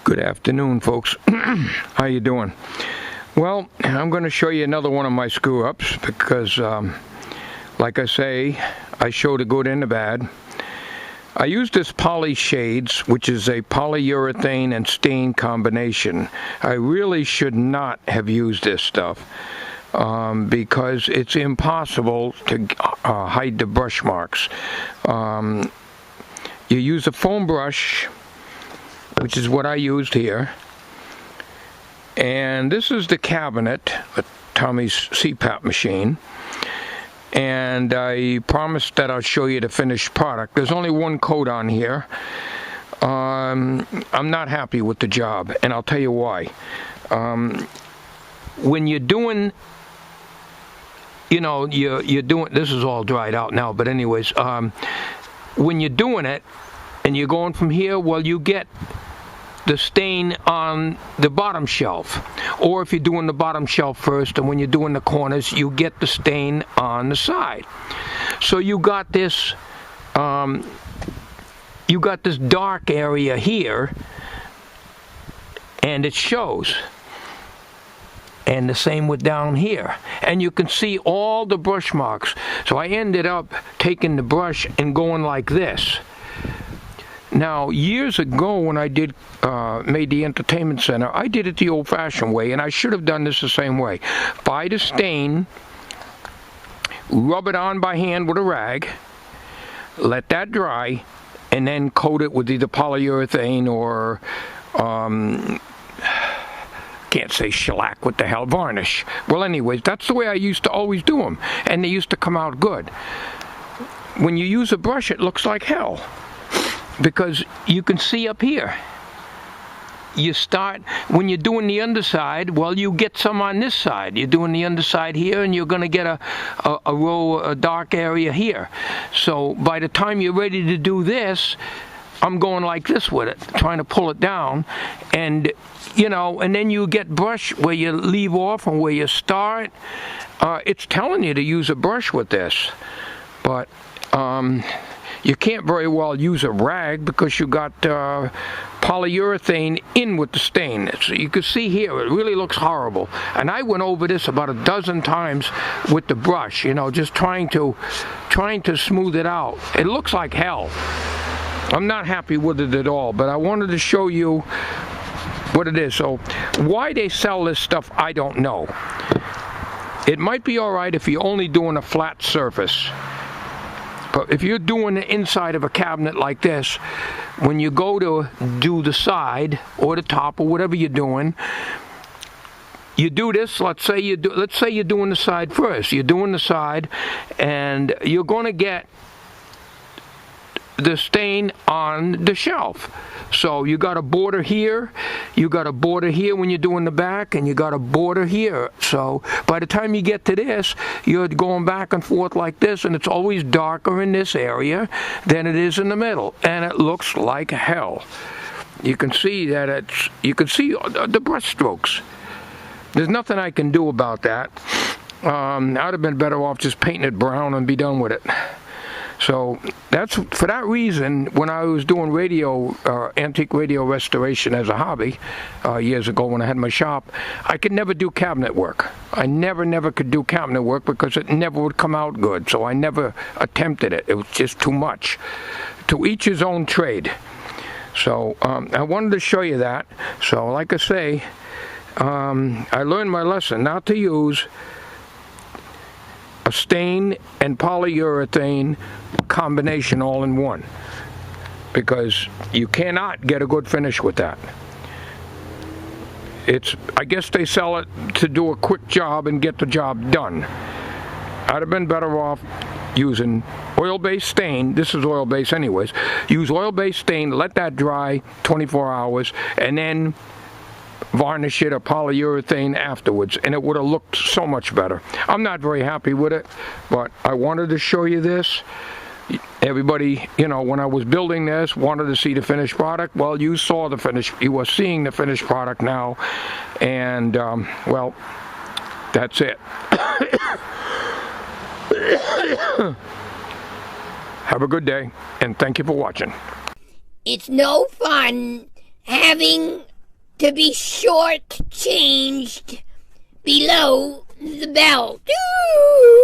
Good afternoon, folks. How you doing? Well, I'm going to show you another one of my screw-ups because, like I say, I show the good and the bad. I use this Poly Shades, which is a polyurethane and stain combination. I really should not have used this stuff because it's impossible to hide the brush marks. You use a foam brush, which is what I used here. And this is the cabinet, Tommy's CPAP machine. And I promised that I'll show you the finished product. There's only one coat on here. I'm not happy with the job, and I'll tell you why. When you're doing, you're doing, this is all dried out now, but anyways, when you're doing it, and you're going from here, well, you get the stain on the bottom shelf. Or if you're doing the bottom shelf first, and when you're doing the corners, you get the stain on the side. So you got this dark area here, and it shows. And the same with down here. And you can see all the brush marks. So I ended up taking the brush and going like this. Now, years ago when I made the entertainment center, I did it the old-fashioned way, and I should have done this the same way. Buy the stain, rub it on by hand with a rag, let that dry, and then coat it with either polyurethane or, can't say shellac, what the hell, varnish. Well, anyways, that's the way I used to always do them, and they used to come out good. When you use a brush, it looks like hell. Because you can see up here, you start, when you're doing the underside, well, you get some on this side. You're doing the underside here, and you're going to get a dark area here. So by the time you're ready to do this, I'm going like this with it, trying to pull it down. And, and then you get brush where you leave off and where you start. It's telling you to use a brush with this. But, you can't very well use a rag because you got polyurethane in with the stain. So you can see here, it really looks horrible. And I went over this about a dozen times with the brush, just trying to smooth it out. It looks like hell. I'm not happy with it at all, but I wanted to show you what it is. So why they sell this stuff, I don't know. It might be all right if you're only doing a flat surface. But if you're doing the inside of a cabinet like this, when you go to do the side or the top or whatever you're doing, you do this. Let's say you're doing the side first. You're doing the side, and you're going to get the stain on the shelf. So you got a border here, you got a border here when you're doing the back, and you got a border here. So by the time you get to this, you're going back and forth like this, and it's always darker in this area than it is in the middle, and it looks like hell. You can see that you can see the brush strokes. There's nothing I can do about that. I'd have been better off just painting it brown and be done with it. So that's for that reason. When I was doing antique radio restoration as a hobby years ago when I had my shop, I could never do cabinet work. I never could do cabinet work because it never would come out good. So I never attempted it. It was just too much. To each his own trade. So I wanted to show you that. So like I say, I learned my lesson not to use a stain and polyurethane combination all in one, because you cannot get a good finish with that. I guess they sell it to do a quick job and get the job done. I'd have been better off using oil-based stain. This is oil-based anyways. Use oil-based stain, let that dry 24 hours, and then varnish it or polyurethane afterwards, and it would have looked so much better. I'm not very happy with it, but I wanted to show you this. Everybody, when I was building this, wanted to see the finished product. Well, you saw the finish. You are seeing the finished product now, and well, that's it. Have a good day, and thank you for watching. It's no fun having to be short-changed below the belt. Ooh.